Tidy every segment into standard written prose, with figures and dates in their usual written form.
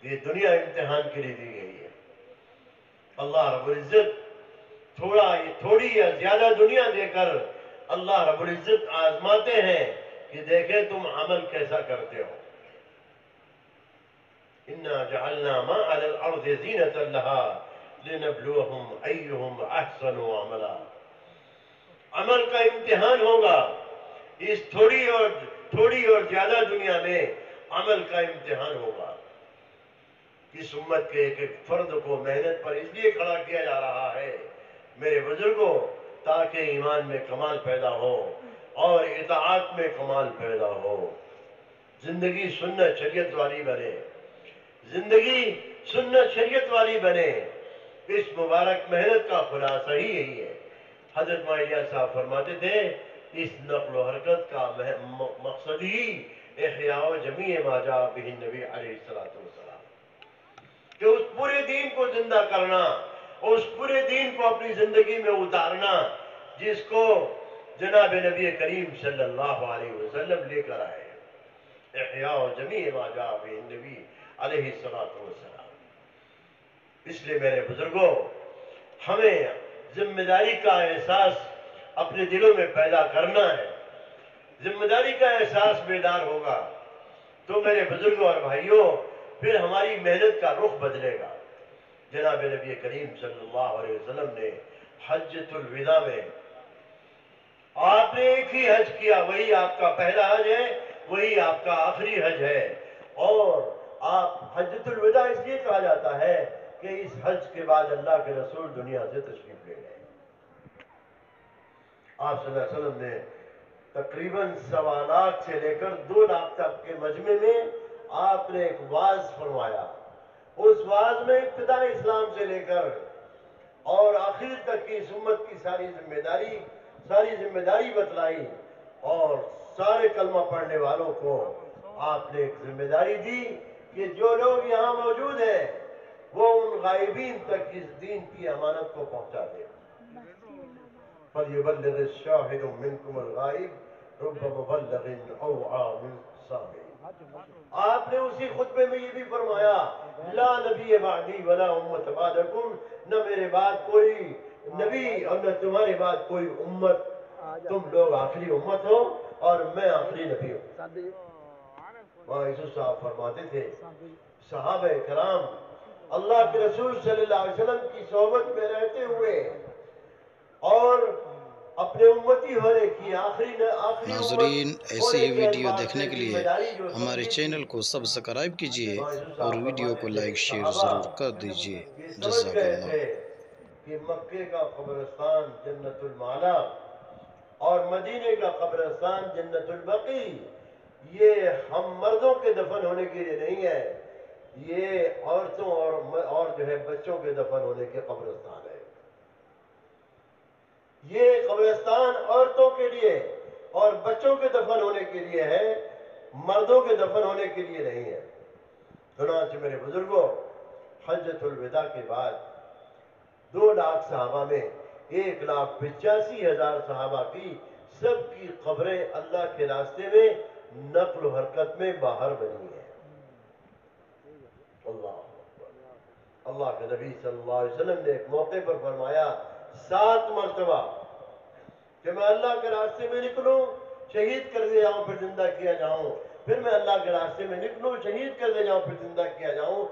یہ دنیا امتحان کے لیے دی گئی ہے۔ اللہ رب العزت تھوڑی یا زیادہ دنیا دے کر اللہ رب العزت آزماتے ہیں کہ دیکھیں تم عمل کیسا کرتے ہو۔ اِنَّا جَعَلْنَا مَا عَلَى الْأَرْضِ زِينَةً لَهَا لِنَبْلُوَهُمْ أَيُّهُمْ أَحْسَنُ عَمَلًا۔ عمل کا امتحان ہوگا، اس تھوڑی اور زیادہ دنیا میں عمل کا امتحان ہوگا۔ اس امت کے ایک ایک فرد کو محنت پر اس لیے کھڑا کیا جا رہا ہے میرے بزرگوں، تاکہ ایمان میں کمال پیدا ہو اور اطاعت میں کمال پیدا ہو، زندگی سنت شریعت والی بنے، زندگی سنت شریعت والی بنے۔ اس مبارک محنت کا خلاصہ ہی یہی ہے۔ حضرت مائیہ صاحب فرماتے تھے اس نقل و حرکت کا مقصد ہی احیاء جمیع ما جاء بہ النبی علیہ السلام، کہ اس پورے دین کو زندہ کرنا، اس پورے دین کو اپنی زندگی میں اتارنا جس کو جناب نبی کریم صلی اللہ علیہ وسلم لے کر آئے، احیاء جمیع ما جاء بہ النبی علیہ السلام۔ اس لیے میرے بزرگوں، ہمیں ذمہ داری کا احساس اپنے دلوں میں پیدا کرنا ہے۔ ذمہ داری کا احساس بیدار ہوگا تو میرے بزرگوں اور بھائیوں پھر ہماری محنت کا رخ بدلے گا۔ جناب نبی کریم صلی اللہ علیہ وسلم نے حجۃ الوداع میں آپ نے ایک ہی حج کیا، وہی آپ کا پہلا حج ہے، وہی آپ کا آخری حج ہے، اور آپ حجۃ الوداع اس لیے کہا جاتا ہے کہ اس حج کے بعد اللہ کے رسول دنیا سے تشریف لے گئے۔ آپ صلی اللہ علیہ وسلم نے تقریباً 1.25 لاکھ سے لے کر 2 لاکھ تک کے مجمع میں آپ نے ایک وعظ فرمایا۔ اس وعظ میں ابتدا اسلام سے لے کر اور آخر تک کی اس امت کی ساری ذمہ داری بتلائی، اور سارے کلمہ پڑھنے والوں کو آپ نے ایک ذمہ داری دی کہ جو لوگ یہاں موجود ہیں وہ ان غائبین تک اس دین کی امانت کو پہنچا دیں۔ فَلْيُبَلِّغِ الشَّاهِدُ مِنْكُمُ الْغَائِبَ رُبَّ مُبَلَّغٍ أَوْعَىٰ مِنْ سَامِعٍ۔ آپ نے اسی خطبے میں یہ بھی فرمایا لا نبی بعدی ولا امت بعدکم، نہ میرے بعد کوئی نبی اور نہ تمہارے بعد کوئی امت، تم لوگ آخری امت ہو اور میں آخری نبی ہوں۔ وہاں یوسف صاحب فرماتے تھے صحابہ کرام اللہ کے رسول صلی اللہ علیہ وسلم کی صحبت میں رہتے ہوئے اور اپنے امتی ہونے کی آخری ناظرین ایسے ہونے ہی کے ویڈیو اعتبار دیکھنے سے کے ذمہ لیے داری جو ہمارے سمجھی چینل تھی، کو سبسکرائب کیجئے وہاں یوسف اور صاحب ویڈیو کو فرماتے تھے لائک شیئر صحابہ ضرور کر دیجئے۔ یہ سمجھ جزاک گئے اللہ۔ تھے کہ مکے کا قبرستان جنت المعلا اور مدینے کا قبرستان جنت البقیع یہ ہم مردوں کے دفن ہونے کے لیے نہیں ہے، یہ عورتوں اور جو ہے بچوں کے دفن ہونے کے قبرستان ہے۔ یہ قبرستان عورتوں کے لیے اور بچوں کے دفن ہونے کے لیے ہے، مردوں کے دفن ہونے کے لیے نہیں ہے۔ چنانچہ میرے بزرگوں، حجۃ الوداع کے بعد 2 لاکھ صحابہ میں 1,85,000 صحابہ کی سب کی قبریں اللہ کے راستے میں نقل و حرکت میں باہر بنی ہیں۔ اللہ کے نبی صلی اللہ علیہ وسلم نے ایک موقع پر فرمایا 7 مرتبہ کہ میں اللہ کے راستے میں نکلوں شہید کر دے جاؤں پھر زندہ کیا جاؤں، پھر میں اللہ کے راستے میں نکلوں شہید کر دے جاؤں پھر زندہ کیا جاؤں۔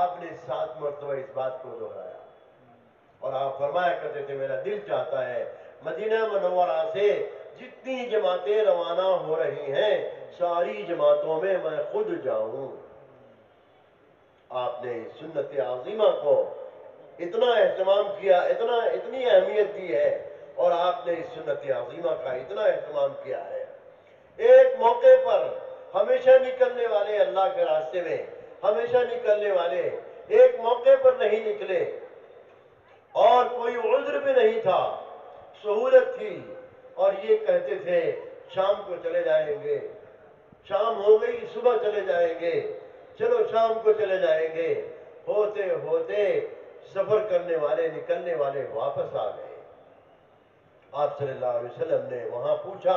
آپ نے 7 مرتبہ اس بات کو دہرایا، اور آپ فرمایا کرتے تھے میرا دل چاہتا ہے مدینہ منورہ سے جتنی جماعتیں روانہ ہو رہی ہیں ساری جماعتوں میں میں خود جاؤں۔ آپ نے سنت عظیمہ کو اتنا اہتمام کیا، اتنی اہمیت دی ہے، اور آپ نے اس سنت عظیمہ کا اتنا اہتمام کیا ہے۔ ایک موقع پر ہمیشہ نکلنے والے اللہ کے راستے میں ہمیشہ نکلنے والے ایک موقع پر نہیں نکلے، اور کوئی عذر بھی نہیں تھا، سہولت تھی، اور یہ کہتے تھے شام کو چلے جائیں گے، شام ہو گئی صبح چلے جائیں گے، چلو شام کو چلے جائیں گے۔ ہوتے ہوتے سفر کرنے والے نکلنے والے واپس آ گئے۔ آپ صلی اللہ علیہ وسلم نے وہاں پوچھا،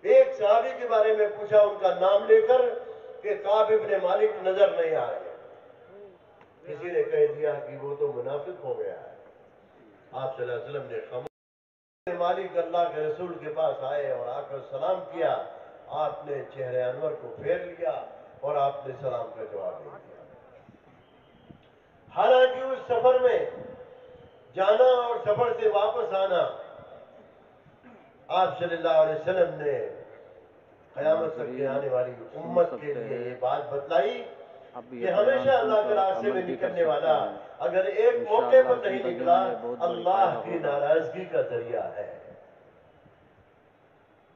ایک صحابی کے بارے میں پوچھا، ان کا نام لے کر کہ کعب ابن مالک نظر نہیں آ رہے. کسی نے کہہ دیا کہ وہ تو منافق ہو گیا ہے. آپ صلی اللہ علیہ وسلم نے خاموش. مالک اللہ کے رسول کے پاس آئے اور آ کر سلام کیا. آپ نے چہرے انور کو پھیر لیا اور آپ نے سلام کا جواب نہیں دیا. حالانکہ اس سفر میں جانا اور سفر سے واپس آنا آپ صلی اللہ علیہ وسلم نے قیامت تک کے آنے والی امت کے لیے یہ بات بتلائی کہ ہمیشہ اللہ کے راستے میں نکلنے والا اگر ایک موقع پر نہیں نکلا اللہ کی ناراضگی کا ذریعہ ہے.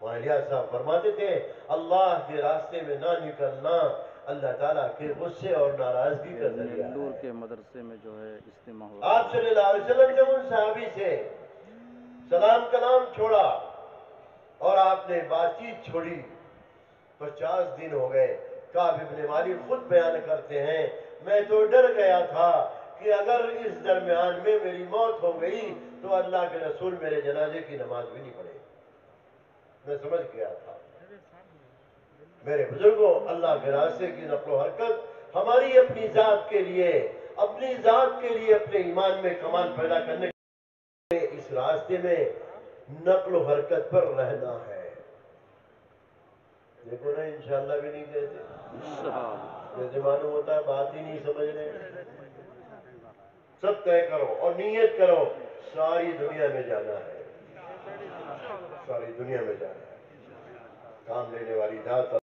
مالیہ صاحب فرماتے تھے اللہ کے راستے میں نہ نکلنا اللہ تعالیٰ کے غصے اور ناراضگی کا ذریعہ ہے. کے مدرسے میں جو ہے اجتماع ہوا. آپ صلی اللہ علیہ وسلم نے ان صحابی سے سلام کلام چھوڑا اور آپ نے بات چیت چھوڑی. 50 دن ہو گئے. کعب ابن مالک خود بیان کرتے ہیں میں تو ڈر گیا تھا کہ اگر اس درمیان میں میری موت ہو گئی تو اللہ کے رسول میرے جنازے کی نماز بھی نہیں پڑھے. میں سمجھ گیا تھا. میرے بزرگوں اللہ کے راستے کی نقل و حرکت ہماری اپنی ذات کے لیے اپنے ایمان میں کمال پیدا کرنے کے لیے اس راستے میں نقل و حرکت پر رہنا ہے. دیکھو نا انشاءاللہ بھی نہیں کہتے. جیسے معلوم ہوتا ہے بات ہی نہیں سمجھ رہے. سب طے کرو اور نیت کرو ساری دنیا میں جانا ہے. ساری دنیا میں جانا ہے. کام لینے والی ذات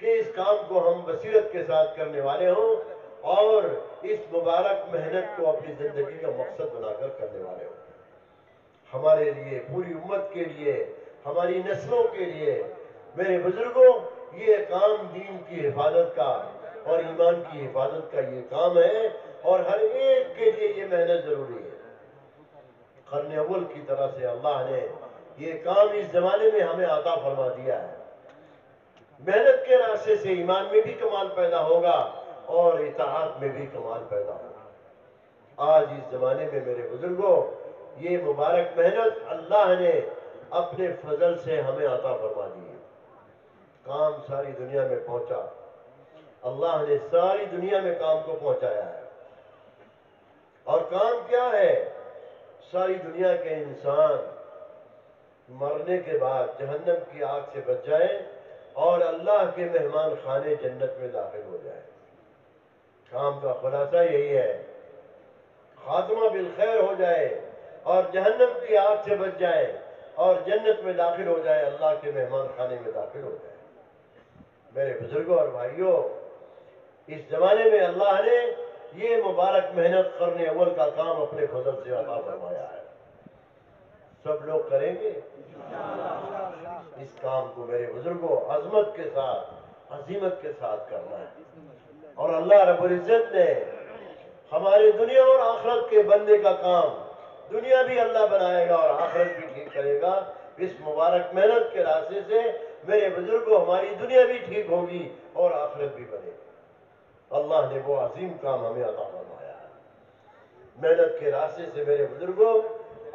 کہ اس کام کو ہم بصیرت کے ساتھ کرنے والے ہوں اور اس مبارک محنت کو اپنی زندگی کا مقصد بنا کر کرنے والے ہوں. ہمارے لیے پوری امت کے لیے ہماری نسلوں کے لیے میرے بزرگوں یہ کام دین کی حفاظت کا اور ایمان کی حفاظت کا یہ کام ہے اور ہر ایک کے لیے یہ محنت ضروری ہے. قرن اول کی طرح سے اللہ نے یہ کام اس زمانے میں ہمیں عطا فرما دیا ہے. محنت کے راستے سے ایمان میں بھی کمال پیدا ہوگا اور اطاعت میں بھی کمال پیدا ہوگا. آج اس زمانے میں میرے بزرگوں یہ مبارک محنت اللہ نے اپنے فضل سے ہمیں عطا فرما دی ہے. کام ساری دنیا میں پہنچا. اللہ نے ساری دنیا میں کام کو پہنچایا ہے. اور کام کیا ہے؟ ساری دنیا کے انسان مرنے کے بعد جہنم کی آگ سے بچ جائے اور اللہ کے مہمان خانے جنت میں داخل ہو جائے. کام کا خلاصہ یہی ہے خاتمہ بالخیر ہو جائے اور جہنم کی آگ سے بچ جائے اور جنت میں داخل ہو جائے اللہ کے مہمان خانے میں داخل ہو جائے. میرے بزرگوں اور بھائیوں اس زمانے میں اللہ نے یہ مبارک محنت قرن اول کا کام اپنے فضل سے عطا فرمایا ہے. سب لوگ کریں گے اس کام کو میرے بزرگوں عظمت کے ساتھ عظیمت کے ساتھ کرنا ہے. اور اللہ رب العزت نے ہمارے دنیا اور آخرت کے بندے کا کام دنیا بھی اللہ بنائے گا اور آخرت بھی ٹھیک کرے گا. اس مبارک محنت کے راستے سے میرے بزرگوں ہماری دنیا بھی ٹھیک ہوگی اور آخرت بھی بنے گی. اللہ نے وہ عظیم کام ہمیں عطا فرمایا ہے. محنت کے راستے سے میرے بزرگوں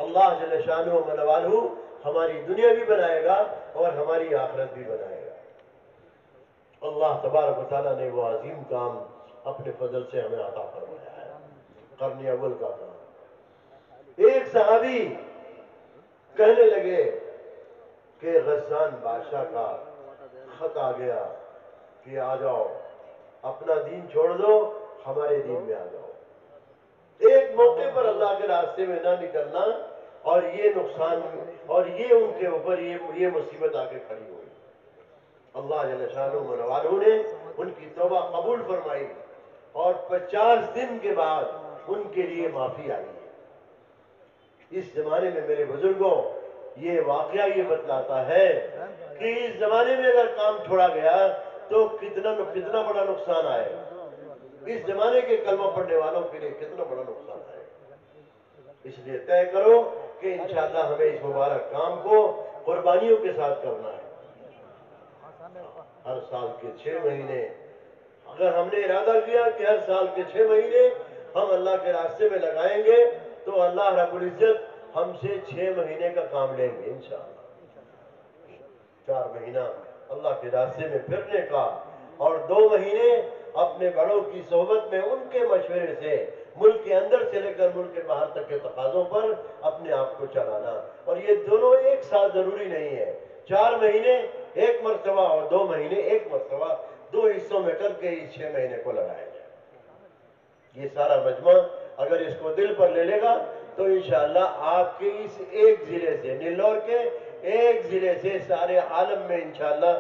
اللہ جل شانہ و منوالہ ہماری دنیا بھی بنائے گا اور ہماری آخرت بھی بنائے گا. اللہ تبارک و تعالیٰ نے وہ عظیم کام اپنے فضل سے ہمیں عطا فرمایا ہے. قرن اول کا کام. ایک صحابی کہنے لگے کہ غسان بادشاہ کا خط آ گیا کہ آ جاؤ اپنا دین چھوڑ دو ہمارے دین میں آ جاؤ. ایک موقع پر اللہ کے راستے میں نہ نکلنا اور یہ نقصان اور یہ ان کے اوپر یہ مصیبت آ کے کھڑی ہوئی. اللہ جل شانہ و منوالہ نے ان کی توبہ قبول فرمائی اور 50 دن کے بعد ان کے لیے معافی آئی ہے. اس زمانے میں میرے بزرگوں یہ واقعہ یہ بتلاتا ہے کہ اس زمانے میں اگر کام چھوڑا گیا تو کتنا بڑا نقصان آئے گا. اس زمانے کے کلمہ پڑھنے والوں کے لیے کتنا بڑا نقصان آئے گا. اس لیے طے کرو کہ انشاءاللہ ہمیں اس مبارک کام کو قربانیوں کے ساتھ کرنا ہے. ہر سال کے 6 مہینے اگر ہم نے ارادہ کیا کہ ہر سال کے 6 مہینے ہم اللہ کے راستے میں لگائیں گے تو اللہ رب العزت ہم سے 6 مہینے کا کام لیں گے انشاءاللہ. 4 مہینہ اللہ کے راستے میں پھرنے کا، اور 2 مہینے اپنے بڑوں کی صحبت میں ان کے مشورے سے ملک کے اندر سے لے کر ملک کے باہر تک کے تقاضوں پر اپنے آپ کو چلانا۔ اور یہ دونوں ایک ساتھ ضروری نہیں ہے، 4 مہینے ایک مرتبہ اور 2 مہینے ایک مرتبہ، 2 حصوں میں کر کے اس 6 مہینے کو لگایا جائے۔ یہ سارا مجمع اگر اس کو دل پر لے لے گا تو انشاءاللہ آپ کے اس ایک ضلع سے، نیلور کے ایک ضلع سے سارے عالم میں انشاءاللہ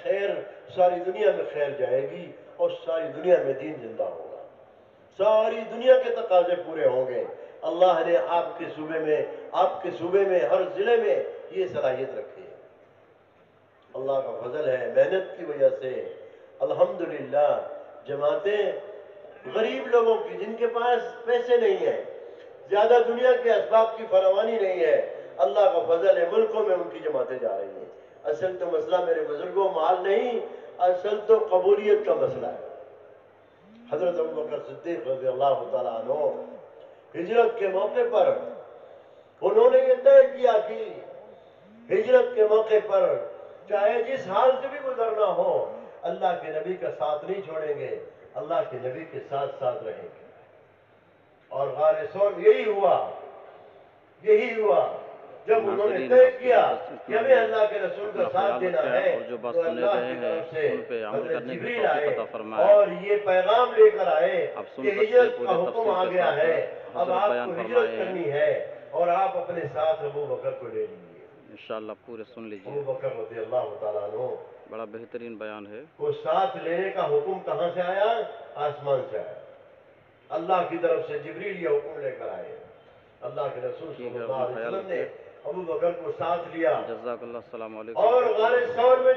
خیر، ساری دنیا میں خیر جائے گی اور ساری دنیا میں دین زندہ ہوگا، ساری دنیا کے تقاضے پورے ہوں گے۔ اللہ نے آپ کے صوبے میں ہر ضلع میں یہ صلاحیت رکھی ہے، اللہ کا فضل ہے، محنت کی وجہ سے الحمدللہ جماعتیں غریب لوگوں کی، جن کے پاس پیسے نہیں ہیں، زیادہ دنیا کے اسباب کی فراوانی نہیں ہے، اللہ کا فضل ہے، ملکوں میں ان کی جماعتیں جا رہی ہیں۔ اصل تو مسئلہ میرے بزرگوں مال نہیں، اصل تو قبولیت کا مسئلہ ہے۔ حضرت ابوبکر صدیق رضی اللہ تعالیٰ عنہ ہجرت کے موقع پر انہوں نے یہ طے کیا کہ ہجرت کے موقع پر چاہے جس حال سے بھی گزرنا ہو، اللہ کے نبی کا ساتھ نہیں چھوڑیں گے، اللہ کے نبی کے ساتھ ساتھ رہیں گے۔ اور غار ثور یہی ہوا جب انہوں نے طے کیا کہ ہمیں اللہ کے رسول کا ساتھ دینا ہے، تو اللہ کی طرف سے حضرت جبریل آئے اور یہ پیغام لے کر آئے کہ ہجرت کا حکم آ گیا ہے، اب آپ کو ہجرت کرنی ہے اور آپ اپنے ساتھ ابو بکر کو لے لیجیے۔ انشاءاللہ پورے سن لیجئے، ابو بکر رضی اللہ تعالیٰ عنہ بڑا بہترین بیان ہے۔ کو ساتھ لینے کا حکم کہاں سے آیا؟ آسمان سے آیا، اللہ کی طرف سے جبریل یہ حکم لے کر آئے۔ اللہ کے رسول صلی اللہ علیہ وسلم نے ابو بکر کو ساتھ لیا جزاک اللہ، السلام علیکم۔ اور غار ثور میں